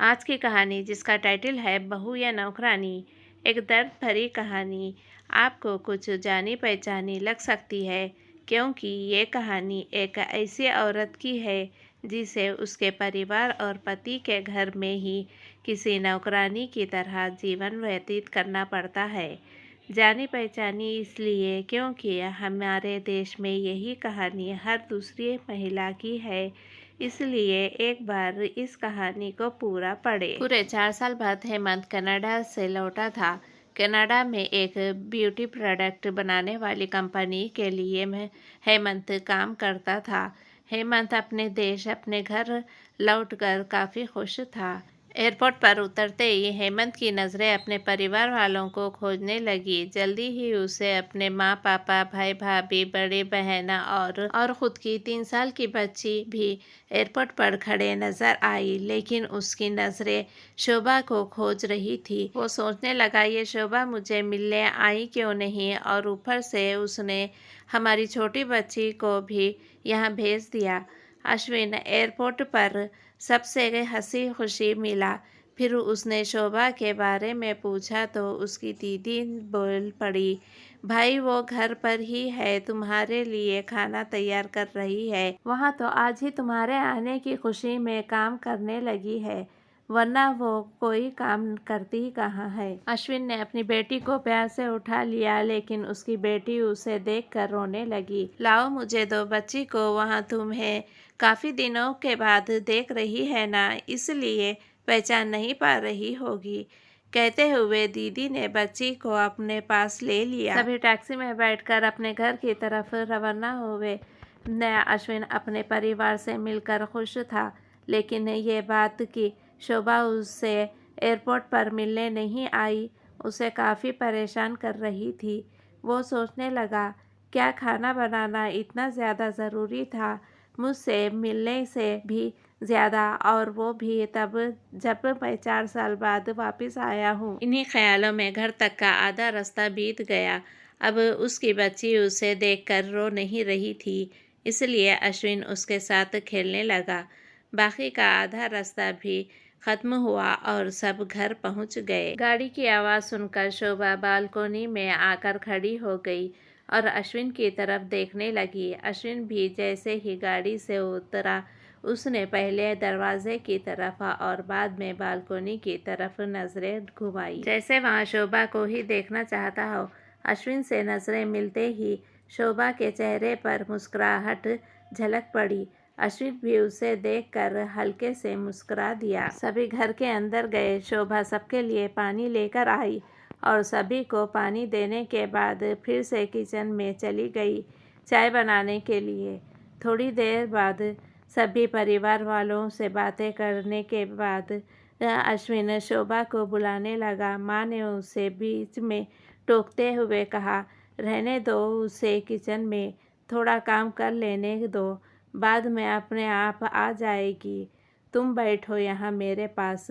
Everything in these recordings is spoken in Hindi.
आज की कहानी जिसका टाइटल है बहू या नौकरानी, एक दर्द भरी कहानी आपको कुछ जानी पहचानी लग सकती है, क्योंकि ये कहानी एक ऐसी औरत की है जिसे उसके परिवार और पति के घर में ही किसी नौकरानी की तरह जीवन व्यतीत करना पड़ता है। जानी पहचानी इसलिए क्योंकि हमारे देश में यही कहानी हर दूसरी महिला की है, इसलिए एक बार इस कहानी को पूरा पढ़े। पूरे 4 साल बाद हेमंत कनाडा से लौटा था। कनाडा में एक ब्यूटी प्रोडक्ट बनाने वाली कंपनी के लिए हेमंत काम करता था। हेमंत अपने देश अपने घर लौटकर काफ़ी खुश था। एयरपोर्ट पर उतरते ही हेमंत की नज़रें अपने परिवार वालों को खोजने लगी। जल्दी ही उसे अपने माँ पापा, भाई भाभी, बड़े बहन और ख़ुद की 3 साल की बच्ची भी एयरपोर्ट पर खड़े नज़र आई, लेकिन उसकी नज़रें शोभा को खोज रही थी। वो सोचने लगा, ये शोभा मुझे मिलने आई क्यों नहीं, और ऊपर से उसने हमारी छोटी बच्ची को भी यहाँ भेज दिया। अश्विन एयरपोर्ट पर सबसे हंसी खुशी मिला। फिर उसने शोभा के बारे में पूछा तो उसकी दीदी बोल पड़ी, भाई वो घर पर ही है, तुम्हारे लिए खाना तैयार कर रही है। वहाँ तो आज ही तुम्हारे आने की खुशी में काम करने लगी है, वरना वो कोई काम करती कहाँ है। अश्विन ने अपनी बेटी को प्यार से उठा लिया, लेकिन उसकी बेटी उसे देखकर रोने लगी। लाओ मुझे दो, बच्ची को वहाँ तुम्हें काफ़ी दिनों के बाद देख रही है ना, इसलिए पहचान नहीं पा रही होगी। कहते हुए दीदी ने बच्ची को अपने पास ले लिया। सभी टैक्सी में बैठकर अपने घर की तरफ रवाना हुए। नया अश्विन अपने परिवार से मिलकर खुश था, लेकिन ये बात कि शोभा उससे एयरपोर्ट पर मिलने नहीं आई उसे काफ़ी परेशान कर रही थी। वो सोचने लगा, क्या खाना बनाना इतना ज़्यादा ज़रूरी था मुझसे मिलने से भी ज़्यादा, और वो भी तब जब मैं 4 साल बाद वापस आया हूँ। इन्हीं ख्यालों में घर तक का आधा रास्ता बीत गया। अब उसकी बच्ची उसे देखकर रो नहीं रही थी, इसलिए अश्विन उसके साथ खेलने लगा। बाकी का आधा रास्ता भी ख़त्म हुआ और सब घर पहुंच गए। गाड़ी की आवाज़ सुनकर शोभा बालकोनी में आकर खड़ी हो गई और अश्विन की तरफ देखने लगी। अश्विन भी जैसे ही गाड़ी से उतरा, उसने पहले दरवाजे की तरफ और बाद में बालकोनी की तरफ नज़रें घुमाई, जैसे वहाँ शोभा को ही देखना चाहता हो। अश्विन से नज़रें मिलते ही शोभा के चेहरे पर मुस्कुराहट झलक पड़ी। अश्विन भी उसे देखकर हल्के से मुस्कुरा दिया। सभी घर के अंदर गए। शोभा सबके लिए पानी लेकर आई और सभी को पानी देने के बाद फिर से किचन में चली गई चाय बनाने के लिए। थोड़ी देर बाद सभी परिवार वालों से बातें करने के बाद अश्विन शोभा को बुलाने लगा। माँ ने उसे बीच में टोकते हुए कहा, रहने दो उसे किचन में, थोड़ा काम कर लेने दो, बाद में अपने आप आ जाएगी। तुम बैठो यहाँ मेरे पास,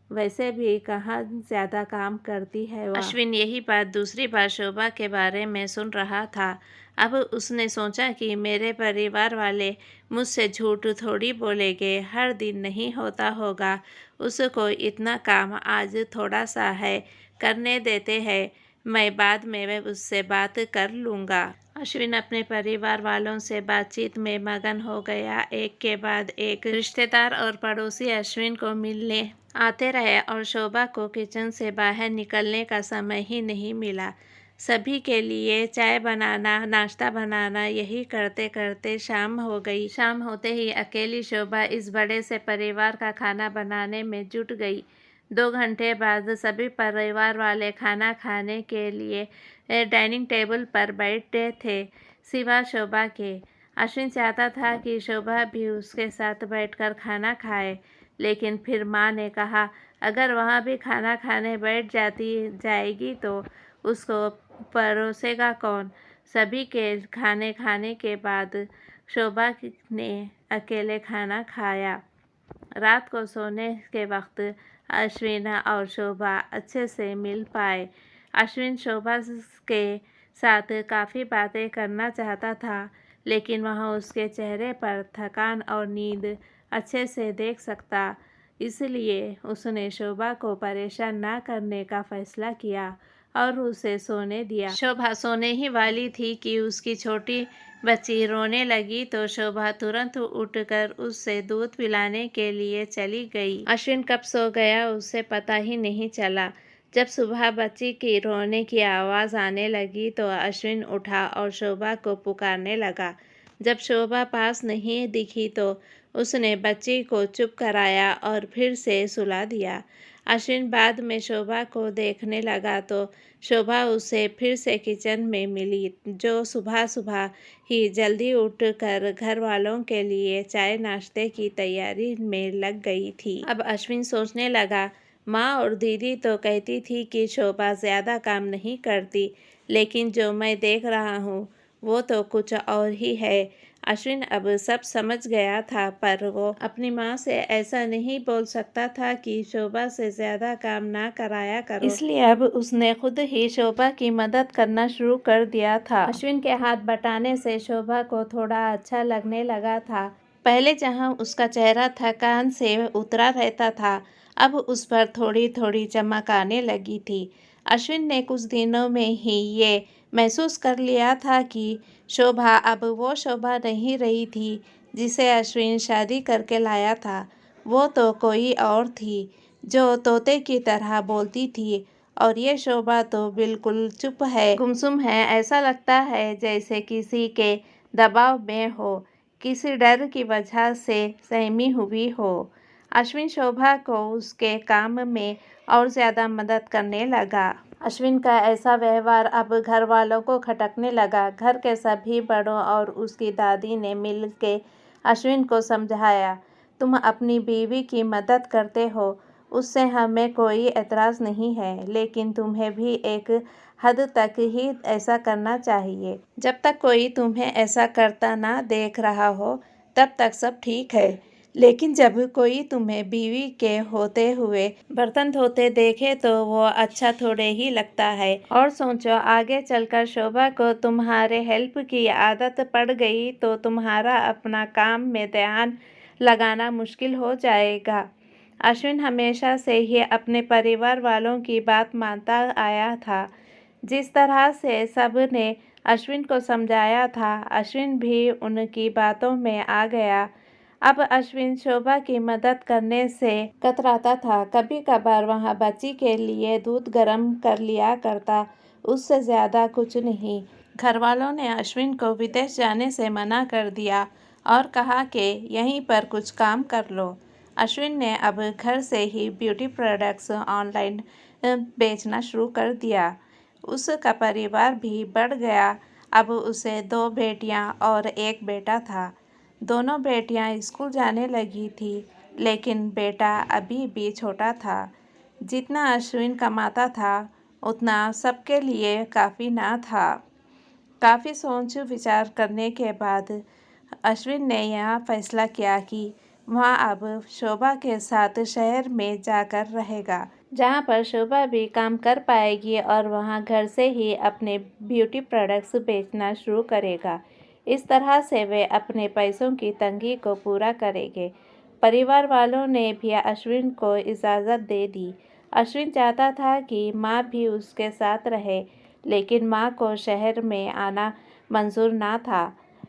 वैसे भी कहाँ ज़्यादा काम करती है वह। अश्विन यही बात दूसरी बार शोभा के बारे में सुन रहा था। अब उसने सोचा कि मेरे परिवार वाले मुझसे झूठ थोड़ी बोलेंगे, हर दिन नहीं होता होगा, उसको इतना काम आज थोड़ा सा है, करने देते हैं, मैं बाद में उससे बात कर लूँगा। अश्विन अपने परिवार वालों से बातचीत में मगन हो गया। एक के बाद एक रिश्तेदार और पड़ोसी अश्विन को मिलने आते रहे और शोभा को किचन से बाहर निकलने का समय ही नहीं मिला। सभी के लिए चाय बनाना, नाश्ता बनाना, यही करते करते शाम हो गई। शाम होते ही अकेली शोभा इस बड़े से परिवार का खाना बनाने में जुट गई। 2 घंटे बाद सभी परिवार वाले खाना खाने के लिए डाइनिंग टेबल पर बैठे थे, सिवा शोभा के। अश्विन चाहता था कि शोभा भी उसके साथ बैठकर खाना खाए, लेकिन फिर माँ ने कहा, अगर वहाँ भी खाना खाने बैठ जाएगी तो उसको परोसेगा कौन। सभी के खाने खाने के बाद शोभा ने अकेले खाना खाया। रात को सोने के वक्त अश्विन और शोभा अच्छे से मिल पाए। अश्विन शोभा के साथ काफ़ी बातें करना चाहता था, लेकिन वह उसके चेहरे पर थकान और नींद अच्छे से देख सकता। इसलिए उसने शोभा को परेशान ना करने का फैसला किया और उसे सोने दिया। शोभा सोने ही वाली थी कि उसकी छोटी बच्ची रोने लगी तो शोभा तुरंत उठकर उससे दूध पिलाने के लिए चली गई। अश्विन कब सो गया उसे पता ही नहीं चला। जब सुबह बच्ची की रोने की आवाज़ आने लगी तो अश्विन उठा और शोभा को पुकारने लगा। जब शोभा पास नहीं दिखी तो उसने बच्ची को चुप कराया और फिर से सुला दिया। अश्विन बाद में शोभा को देखने लगा तो शोभा उसे फिर से किचन में मिली, जो सुबह सुबह ही जल्दी उठकर घर वालों के लिए चाय नाश्ते की तैयारी में लग गई थी। अब अश्विन सोचने लगा, माँ और दीदी तो कहती थी कि शोभा ज़्यादा काम नहीं करती, लेकिन जो मैं देख रहा हूँ वो तो कुछ और ही है। अश्विन अब सब समझ गया था, पर वो अपनी माँ से ऐसा नहीं बोल सकता था कि शोभा से ज़्यादा काम ना कराया करो। इसलिए अब उसने खुद ही शोभा की मदद करना शुरू कर दिया था। अश्विन के हाथ बटाने से शोभा को थोड़ा अच्छा लगने लगा था। पहले जहाँ उसका चेहरा थकान से उतरा रहता था, अब उस पर थोड़ी थोड़ी चमक आने लगी थी। अश्विन ने कुछ दिनों में ही ये महसूस कर लिया था कि शोभा अब वो शोभा नहीं रही थी जिसे अश्विन शादी करके लाया था। वो तो कोई और थी, जो तोते की तरह बोलती थी, और ये शोभा तो बिल्कुल चुप है, गुमसुम है। ऐसा लगता है जैसे किसी के दबाव में हो, किसी डर की वजह से सहमी हुई हो। अश्विन शोभा को उसके काम में और ज़्यादा मदद करने लगा। अश्विन का ऐसा व्यवहार अब घर वालों को खटकने लगा। घर के सभी बड़ों और उसकी दादी ने मिल के अश्विन को समझाया, तुम अपनी बीवी की मदद करते हो, उससे हमें कोई एतराज़ नहीं है, लेकिन तुम्हें भी एक हद तक ही ऐसा करना चाहिए। जब तक कोई तुम्हें ऐसा करता ना देख रहा हो तब तक सब ठीक है, लेकिन जब कोई तुम्हें बीवी के होते हुए बर्तन धोते देखे तो वो अच्छा थोड़े ही लगता है। और सोचो, आगे चलकर शोभा को तुम्हारे हेल्प की आदत पड़ गई तो तुम्हारा अपना काम में ध्यान लगाना मुश्किल हो जाएगा। अश्विन हमेशा से ही अपने परिवार वालों की बात मानता आया था। जिस तरह से सब ने अश्विन को समझाया था, अश्विन भी उनकी बातों में आ गया। अब अश्विन शोभा की मदद करने से कतराता था। कभी कभार वहाँ बच्ची के लिए दूध गर्म कर लिया करता, उससे ज़्यादा कुछ नहीं। घर वालों ने अश्विन को विदेश जाने से मना कर दिया और कहा कि यहीं पर कुछ काम कर लो। अश्विन ने अब घर से ही ब्यूटी प्रोडक्ट्स ऑनलाइन बेचना शुरू कर दिया। उसका परिवार भी बढ़ गया। अब उसे 2 बेटियां और 1 बेटा था। दोनों बेटियां स्कूल जाने लगी थी, लेकिन बेटा अभी भी छोटा था। जितना अश्विन कमाता था उतना सबके लिए काफ़ी ना था। काफ़ी सोच विचार करने के बाद अश्विन ने यह फैसला किया कि वह अब शोभा के साथ शहर में जाकर रहेगा, जहाँ पर शोभा भी काम कर पाएगी और वहाँ घर से ही अपने ब्यूटी प्रोडक्ट्स बेचना शुरू करेगा। इस तरह से वे अपने पैसों की तंगी को पूरा करेंगे। परिवार वालों ने भी अश्विन को इजाज़त दे दी। अश्विन चाहता था कि माँ भी उसके साथ रहे, लेकिन माँ को शहर में आना मंजूर ना था।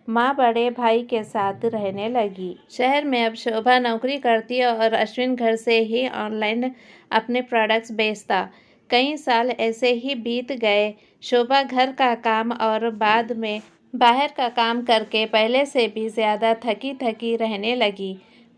माँ बड़े भाई के साथ रहने लगी। शहर में अब शोभा नौकरी करती और अश्विन घर से ही ऑनलाइन अपने प्रोडक्ट्स बेचता। कई साल ऐसे ही बीत गए। शोभा घर का काम और बाद में बाहर का काम करके पहले से भी ज़्यादा थकी थकी रहने लगी।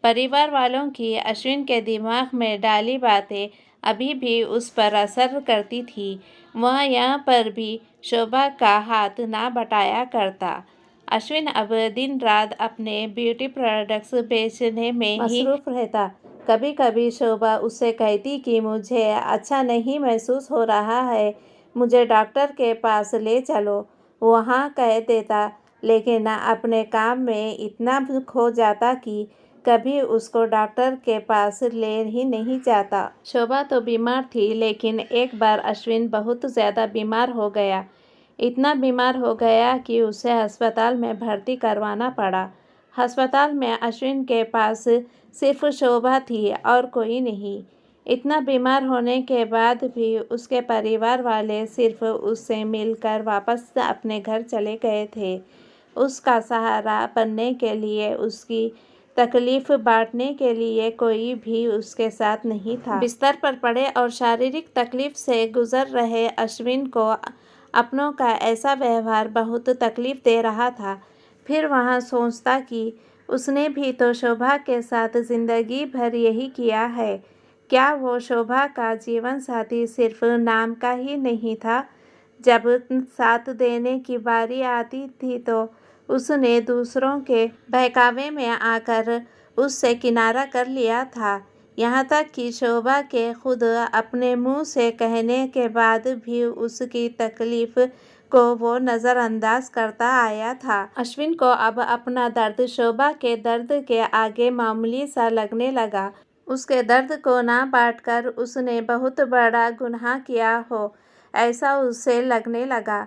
परिवार वालों की अश्विन के दिमाग में डाली बातें अभी भी उस पर असर करती थी। वह यहाँ पर भी शोभा का हाथ ना बटाया करता। अश्विन अब दिन रात अपने ब्यूटी प्रोडक्ट्स बेचने में मसरूफ़ रहता। कभी कभी शोभा उससे कहती कि मुझे अच्छा नहीं महसूस हो रहा है, मुझे डॉक्टर के पास ले चलो। वहाँ कह देता, लेकिन अपने काम में इतना खो जाता कि कभी उसको डॉक्टर के पास ले ही नहीं जाता। शोभा तो बीमार थी, लेकिन एक बार अश्विन बहुत ज़्यादा बीमार हो गया। इतना बीमार हो गया कि उसे अस्पताल में भर्ती करवाना पड़ा। अस्पताल में अश्विन के पास सिर्फ शोभा थी और कोई नहीं। इतना बीमार होने के बाद भी उसके परिवार वाले सिर्फ उससे मिलकर वापस अपने घर चले गए थे। उसका सहारा बनने के लिए, उसकी तकलीफ बांटने के लिए कोई भी उसके साथ नहीं था। बिस्तर पर पड़े और शारीरिक तकलीफ से गुजर रहे अश्विन को अपनों का ऐसा व्यवहार बहुत तकलीफ दे रहा था। फिर वहाँ सोचता कि उसने भी तो शोभा के साथ जिंदगी भर यही किया है। क्या वो शोभा का जीवन साथी सिर्फ नाम का ही नहीं था? जब साथ देने की बारी आती थी तो उसने दूसरों के बहकावे में आकर उससे किनारा कर लिया था। यहाँ तक कि शोभा के खुद अपने मुंह से कहने के बाद भी उसकी तकलीफ को वो नज़रअंदाज करता आया था। अश्विन को अब अपना दर्द शोभा के दर्द के आगे मामूली सा लगने लगा। उसके दर्द को ना बांटकर उसने बहुत बड़ा गुनाह किया हो, ऐसा उसे लगने लगा।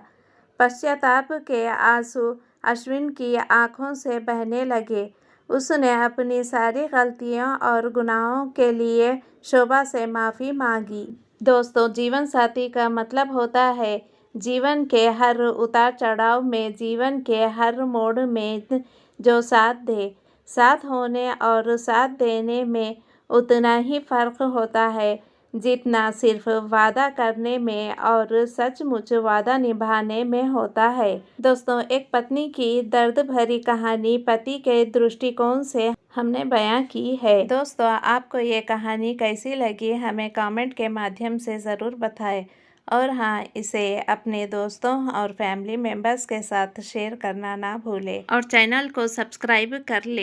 पश्चाताप के आंसू अश्विन की आंखों से बहने लगे। उसने अपनी सारी गलतियों और गुनाहों के लिए शोभा से माफ़ी मांगी। दोस्तों, जीवन साथी का मतलब होता है जीवन के हर उतार चढ़ाव में, जीवन के हर मोड़ में जो साथ दे। साथ होने और साथ देने में उतना ही फ़र्क होता है जितना सिर्फ वादा करने में और सचमुच वादा निभाने में होता है। दोस्तों, एक पत्नी की दर्द भरी कहानी पति के दृष्टिकोण से हमने बयां की है। दोस्तों, आपको ये कहानी कैसी लगी हमें कमेंट के माध्यम से ज़रूर बताएं। और हाँ, इसे अपने दोस्तों और फैमिली मेम्बर्स के साथ शेयर करना ना भूलें और चैनल को सब्सक्राइब कर लें।